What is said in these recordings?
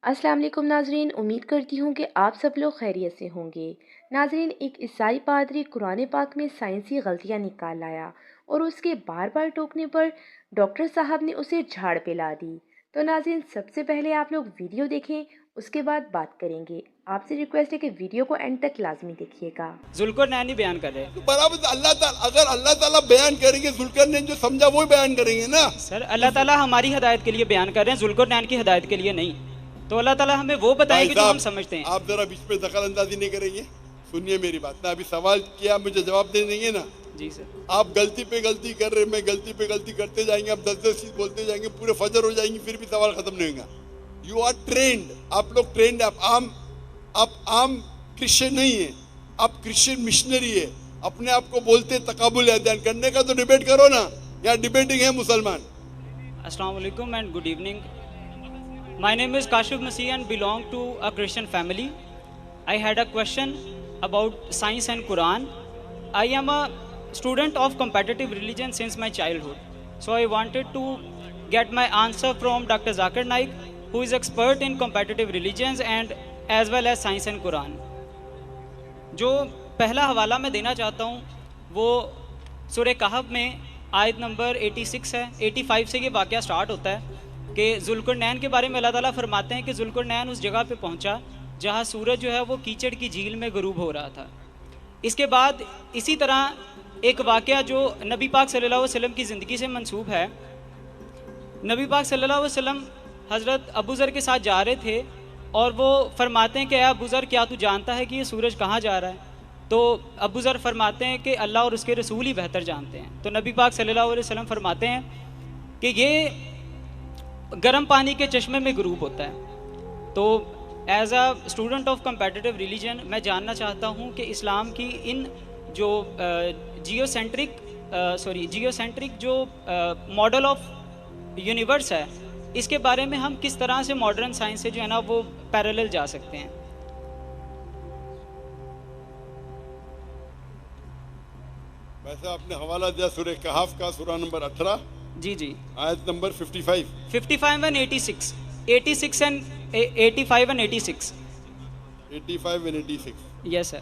السلام علیکم ناظرین، امید کرتی ہوں کہ آپ سب لوگ خیریت سے ہوں گے۔ ناظرین، ایک عیسائی پادری قرآن پاک میں سائنسی غلطیاں نکال لایا اور اس کے بار بار ٹوکنے پر ڈاکٹر صاحب نے اسے جھاڑ پہ لا دی۔ تو ناظرین، سب سے پہلے آپ لوگ ویڈیو دیکھیں، اس کے بعد بات کریں گے۔ آپ سے ریکویسٹ ہے کہ ویڈیو کو اینڈ تک لازمی دیکھیے گا۔ ذوالقرنین ہی بیان کر رہے ہیں برابر اللہ تعالیٰ، اگر اللہ تعالیٰ بیان کریں گے ذوالقرنین جو سمجھا وہ بیان کریں گے نا۔ سر، اللہ تعالیٰ ہماری ہدایت کے لیے بیان کر رہے ہیں، ذوالقرنین کی ہدایت کے لیے نہیں۔ تو اللہ تعالیٰ ہمیں وہ بتائیں گے جو ہم سمجھتے ہیں۔ آپ ذرا بیچ میں دخل اندازی نہیں کریں گے، سنیے میری بات نا۔ ابھی سوال کیا، مجھے جواب دے دیں گے نا۔ جی سر۔ آپ غلطی پہ غلطی کر رہے، میں غلطی پہ غلطی کرتے جائیں گے، آپ 10 چیز بولتے جائیں گے، پورے فجر ہو جائیں گے، پھر بھی سوال ختم نہیں ہوگا۔ یو آر ٹرینڈ، آپ لوگ ٹرینڈ، آپ عام کرسچن نہیں ہیں، آپ کرسچن مشنری ہے۔ اپنے آپ کو بولتے تقابل ادیان کرنے کا تو ڈیبیٹ کرو نا، یہاں ڈیبیٹنگ ہے مسلمان۔ السلام علیکم and good evening. My name is Kashif Masih and belong to a Christian family. I had a question about science and Quran. I am a student of competitive religion since my childhood. So I wanted to get my answer from Dr. Zakir Naik, who is expert in competitive religions and as well as science and Quran. جو پہلا حوالہ میں دینا چاہتا ہوں وہ سورہ کہف میں آیت نمبر 86 ہے۔ 85 سے یہ واقعہ سٹارٹ ہوتا ہے کہ ذوالقرنین کے بارے میں اللہ تعالیٰ فرماتے ہیں کہ ذوالقرنین اس جگہ پہ پہنچا جہاں سورج جو ہے وہ کیچڑ کی جھیل میں غروب ہو رہا تھا۔ اس کے بعد اسی طرح ایک واقعہ جو نبی پاک صلی اللہ علیہ وسلم کی زندگی سے منسوب ہے۔ نبی پاک صلی اللہ علیہ وسلم حضرت ابو ذر کے ساتھ جا رہے تھے اور وہ فرماتے ہیں کہ اے ابو ذر، کیا تو جانتا ہے کہ یہ سورج کہاں جا رہا ہے؟ تو ابو ذر فرماتے ہیں کہ اللہ اور اس کے رسول ہی بہتر جانتے ہیں۔ تو نبی پاک صلی اللہ علیہ وسلم فرماتے ہیں کہ یہ گرم پانی کے چشمے میں غروب ہوتا ہے۔ تو as a student of competitive religion میں جاننا چاہتا ہوں کہ اسلام کی ان جو جیو سینٹرک جو ماڈل آف یونیورس ہے، اس کے بارے میں ہم کس طرح سے ماڈرن سائنس سے جو ہے نا وہ پیرالل جا سکتے ہیں۔ ویسے آپ نے حوالہ دیا سورہ کہف کا، سورہ نمبر 18، جی جی، آیت number 55 55 and 86 and 85 and 86 85 and 86۔ یس سر۔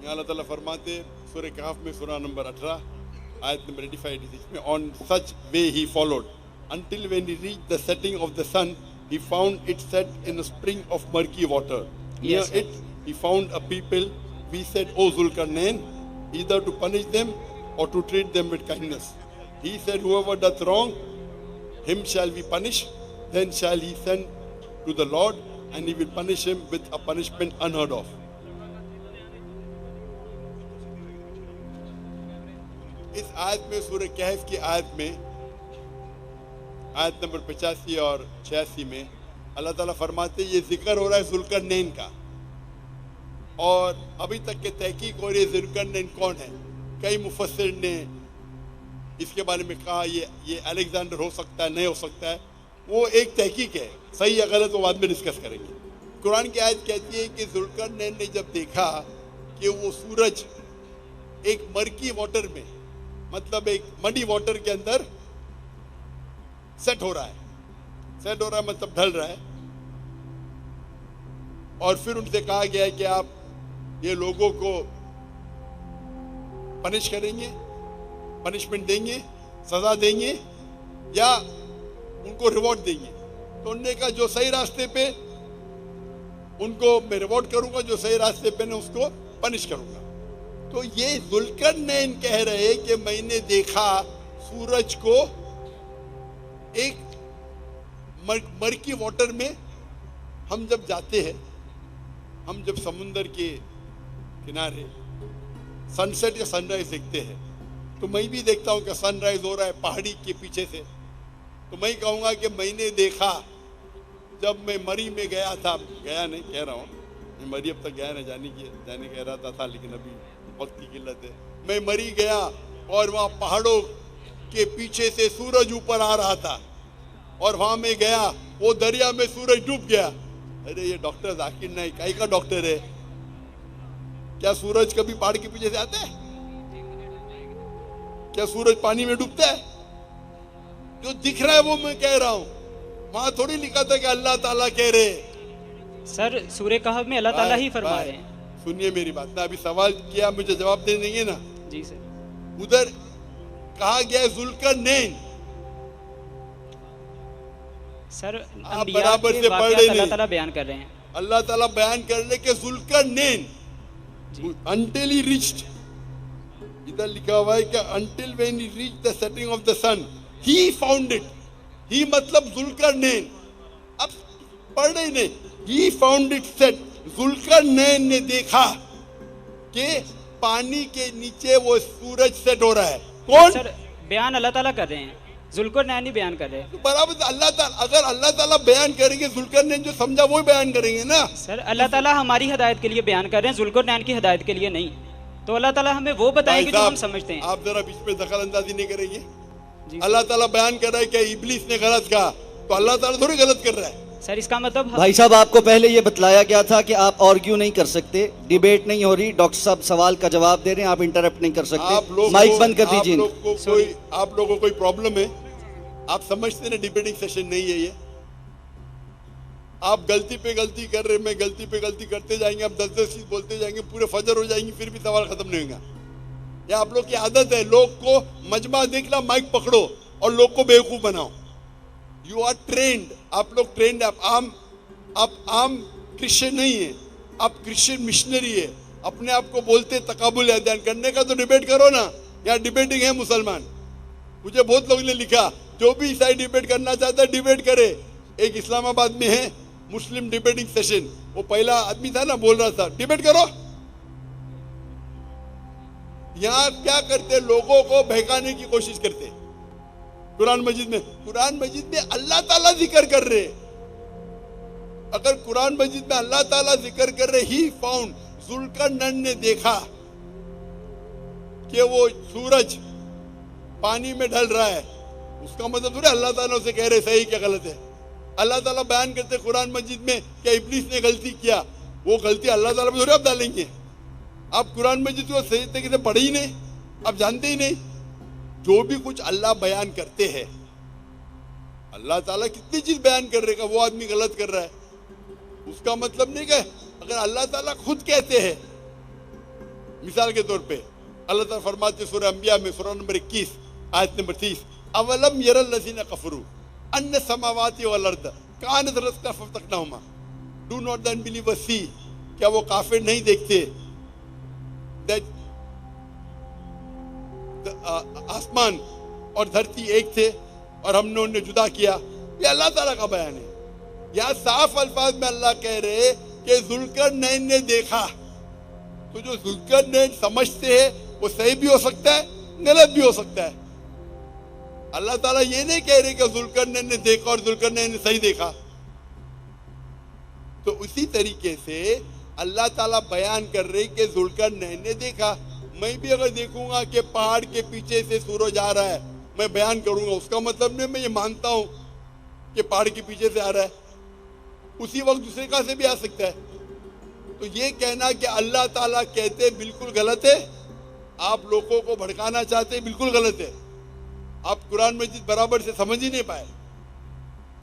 یہاں اللہ تعالیٰ فرماتے سورہ کہف میں سورہ نمبر 18 آیت نمبر 85-86 میں، on such way he followed until when he reached the setting of the sun he found it set in a spring of murky water. Near Yes, sir. it he found a people. We said, O Zulkarnain, either to punish them or to treat them with kindness. He said, whoever doth wrong, him shall we punish. Then shall he send to the Lord, and he will punish him with a punishment unheard of. اس آیت میں، سورہ کہف کی آیت میں، آیت number 85 اور 86 میں اللہ تعالیٰ فرماتے یہ ذکر ہو رہا ہے ذوالقرنین کا، اور ابھی تک کے تحقیق ہو رہی ہے ذوالقرنین کون ہے۔ کئی مفسر نے اس کے بارے میں کہا یہ الیگزینڈر ہو سکتا ہے، نہیں ہو سکتا ہے، وہ ایک تحقیق ہے، صحیح یا غلط وہ بعد میں ڈسکس کریں گے۔ قرآن کی آیت کہتی ہے کہ ذوالقرنین نے جب دیکھا کہ وہ سورج ایک مرکی واٹر میں، مطلب ایک مڈی واٹر کے اندر سیٹ ہو رہا ہے مطلب ڈھل رہا ہے، اور پھر ان سے کہا گیا ہے کہ آپ یہ لوگوں کو پنش کریں گے، پنشمنٹ دیں گے، سزا دیں گے، یا ان کو ریوارڈ دیں گے۔ تو انہوں نے کہا جو صحیح راستے پہ ان کو میں ریوارڈ کروں گا، جو صحیح راستے پہ میں اس کو پنش کروں گا۔ تو یہ ذوالقرنین کہہ رہے کہ میں نے دیکھا سورج کو ایک مرکی واٹر میں، ہم جب جاتے ہیں، ہم جب سمندر کے کنارے سن سیٹ یا سن رائز دیکھتے ہیں، تو میں بھی دیکھتا ہوں کہ سن رائز ہو رہا ہے پہاڑی کے پیچھے سے، تو میں کہوں گا کہ میں نے دیکھا جب میں مری میں گیا تھا، گیا نہیں کہہ رہا ہوں، میں مری اب تک گیا نہ جانے کہہ رہا تھا لیکن ابھی وقت کی قلت ہے، میں مری گیا اور وہاں پہاڑوں کے پیچھے سے سورج اوپر آ رہا تھا، اور وہاں میں گیا، وہ دریا میں سورج ڈوب گیا۔ ارے یہ ڈاکٹر ذاکر نائک کائی کا ڈاکٹر ہے؟ کیا سورج کبھی پہاڑ کے پیچھے سے آتا ہے؟ क्या सूरज पानी में डूबता है? जो दिख रहा है वो मैं कह रहा हूं, वहां थोड़ी लिखा था कि अल्लाह ताला कह रहे हैं। सर सूर्य कहफ में अल्लाह ताला ही फरमा भाई, रहे हैं। सुनिए मेरी बात ना, अभी सवाल किया, मुझे जवाब दे देंगे ना? जी सर। उधर कहा गया है जुल्करनैन, सर आप अंबिया बराबर के से पढ़ वाक़यात रहे अल्लाह नहीं। ताला बयान कर रहे हैं। अल्लाह ताला बयान करने के जुल्करनैन, until he reached, इधर लिखा हुआ है कि until when he reached the setting of the sun he found it, he मतलब जुल्करनैन, अब पढ़ रहे नहीं, he found it set, Zulqarnain ने देखा कि पानी के नीचे वो सूरज सेट हो रहा है। कौन? सर बयान अल्लाह ताला कर रहे हैं, जुल्करनैन ही बयान कर रहे हैं। तो बराबर अल्लाह ताला, अगर अल्लाह ताला बयान करेंगे, जुल्करनैन जो समझा वो बयान करेंगे ना। सर अल्लाह ताला हमारी हिदायत के लिए बयान कर रहे हैं, जुल्करनैन की हिदायत के लिए नहीं। तो अल्लाह ताला हमें वो बताएंगे जो हम समझते हैं। आप जरा बीच में दखल अंदाजी नहीं करेंगे। जी अल्लाह ताला बयान कर रहा है कि इब्लीस ने गलत कहा, तो अल्लाह ताला थोड़ी गलत कर रहा है। सर इसका मतलब भाई साहब, आपको पहले ये बतलाया गया था कि आप आर्ग्यू नहीं कर सकते, डिबेट नहीं हो रही, डॉक्टर साहब सवाल का जवाब दे रहे हैं, आप इंटरप्ट नहीं कर आप सकते। लोग माइक बंद कर दीजिए। आप लोगों को कोई प्रॉब्लम है? आप समझते ना डिबेटिंग सेशन नहीं है ये? आप गलती पे गलती कर रहे, मैं गलती पे गलती करते जाएंगे, आप 10-10 चीज बोलते जाएंगे, पूरे फजर हो जाएंगी, फिर भी सवाल खत्म नहीं होगा। ये आप लोग की आदत है, लोग को मजमा देखना, माइक पकड़ो और लोग को बेवकूफ बनाओ। यू आर ट्रेंड, आप लोग ट्रेंड, आप आम क्रिश्चियन नहीं है, आप क्रिश्चियन मिशनरी है। अपने आप को बोलते तकाबुल अध्ययन करने का, तो डिबेट करो ना। यहाँ डिबेटिंग है मुसलमान। मुझे बहुत लोगों ने लिखा, जो भी ईसाई डिबेट करना चाहता है डिबेट करे। एक इस्लामाबाद में है मुस्लिम डिबेटिंग सेशन, वो पहला आदमी था ना, बोल रहा था डिबेट करो। यहाँ क्या करते, लोगों को बहकाने की कोशिश करते। कुरान मजीद में अल्लाह ताला जिक्र कर रहे। अगर कुरान मजीद में अल्लाह ताला जिक्र कर रहे, ही फाउंड, जुल्करनैन ने देखा कि वो सूरज पानी में ढल रहा है, उसका मतलब थोड़ा अल्लाह ताला उसे कह रहे सही क्या गलत है। अल्लाह ताला बयान करते कुरान मजीद में कि इब्लीस ने गलती किया, वो गलती अल्लाह ताला पे थोड़ी आप डालेंगे। आप कुरान मजीद को सही तरीके से पढ़े ही नहीं, आप जानते ही नहीं। जो भी कुछ अल्लाह बयान करते हैं, अल्लाह ताला कितनी चीज बयान कर रहेगा, वो आदमी गलत कर रहा है, उसका मतलब नहीं कि अगर अल्लाह ताला खुद कहते हैं, मिसाल के तौर पे अल्लाह ताला फरमाते सूरह अंबिया में, सूरह नंबर 21 आयत नंबर 30, अवलम यरल लज़ीना कफरू अन्न समावाति वल अर्द कानत रत्का फतकनाहुमा, डू नॉट द अनबिलीवर्स सी, क्या वो काफिर नहीं देखते दैट आसमान और धरती एक थे और हमने उन्हें जुदा किया। ये अल्लाह ताला का बयान है। यहाँ साफ अल्फाज में अल्लाह कह रहे कि जुल्करनैन ने देखा। तो जो जुल्करनैन समझते हैं वो सही भी हो सकता है, गलत भी हो सकता है। अल्लाह ताला ये नहीं कह रहे कि जुल्करनैन ने देखा और जुल्करनैन ने सही देखा। तो उसी तरीके से अल्लाह ताला बयान कर रहे कि जुल्करनैन ने देखा। मैं भी अगर देखूंगा कि पहाड़ के पीछे से सूरज आ रहा है, मैं बयान करूंगा, उसका मतलब नहीं मैं ये मानता हूं कि पहाड़ के पीछे से आ रहा है। उसी वक्त दूसरे का से भी आ सकता है। तो ये कहना कि अल्लाह ताला कहते बिल्कुल गलत है, आप लोगों को भड़काना चाहते बिल्कुल गलत है। आप कुरान मजीद बराबर से समझ ही नहीं पाए।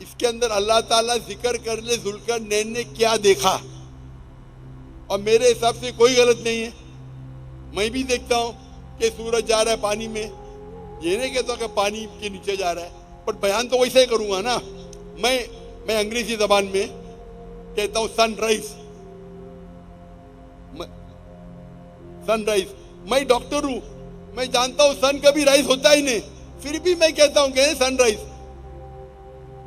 इसके अंदर अल्लाह ताला जिक्र कर ले जुल्करनैन ने क्या देखा, और मेरे हिसाब से कोई गलत नहीं है। मैं भी देखता हूं कि सूरज जा रहा है पानी में, ये नहीं कहता कि पानी के नीचे जा रहा है, पर बयान तो वैसे ही करूंगा ना। मैं अंग्रेजी जबान में कहता हूं सनराइज, सनराइज। मैं डॉक्टर हूं, मैं जानता हूं सन कभी राइज होता ही नहीं, फिर भी मैं कहता हूं कि सनराइज।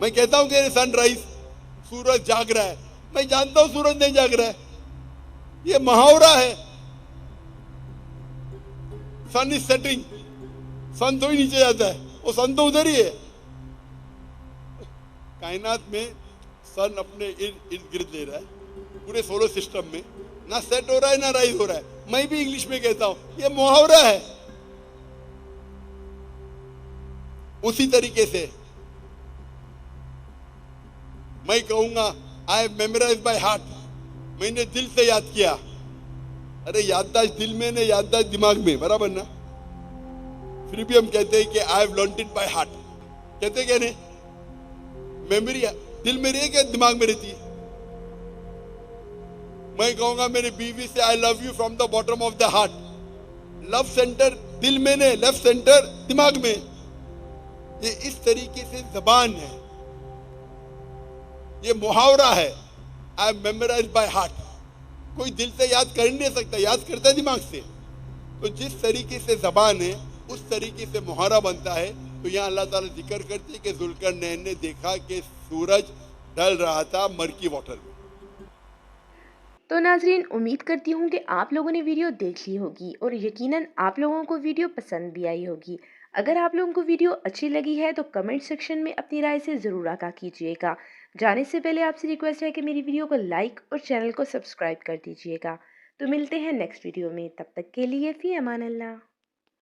मैं कहता हूं कि सनराइज, सूरज जाग रहा है। मैं जानता हूं सूरज नहीं जाग रहा है, ये मुहावरा है। सन इज सेटिंग, सन तो ही नीचे जाता है, वो सन तो उधर ही है। कायनात में सन अपने इर्द गिर्द ले रहा है, पूरे सोलर सिस्टम में ना सेट हो रहा है ना राइज हो रहा है। मैं भी इंग्लिश में कहता हूं ये मुहावरा है। उसी तरीके से मैं कहूंगा I have memorised by heart, मैंने दिल से याद किया। अरे याददाश्त दिल में नहीं, याददाश्त दिमाग में, बराबर ना। फिर भी हम कहते हैं कि I have learned it by heart, कहते क्या नहीं? मेमोरी दिल में रही है, दिमाग में रहती है? मैं कहूंगा मेरी बीवी से I love you from the bottom of the heart. Love centre दिल में नहीं, लव सेंटर दिमाग में। ये इस तरीके से जबान है, ये मुहावरा है, आई मेमोराइज बाय हार्ट। कोई दिल से याद कर नहीं सकता, याद करता है दिमाग से। तो जिस तरीके से जबान है उस तरीके से मुहावरा बनता है। तो यहाँ अल्लाह ताला जिक्र करते हैं कि जुल्करनैन ने देखा कि सूरज ढल रहा था मरकी वाटर में। तो नाजरीन, उम्मीद करती हूँ कि आप लोगों ने वीडियो देख ली होगी और यकीनन आप लोगों को वीडियो पसंद भी आई होगी। अगर आप लोगों को वीडियो अच्छी लगी है तो कमेंट सेक्शन में अपनी राय से ज़रूर आगाह कीजिएगा। जाने से पहले आपसे रिक्वेस्ट है कि मेरी वीडियो को लाइक और चैनल को सब्सक्राइब कर दीजिएगा। तो मिलते हैं नेक्स्ट वीडियो में, तब तक के लिए फ़ी अमान अल्लाह।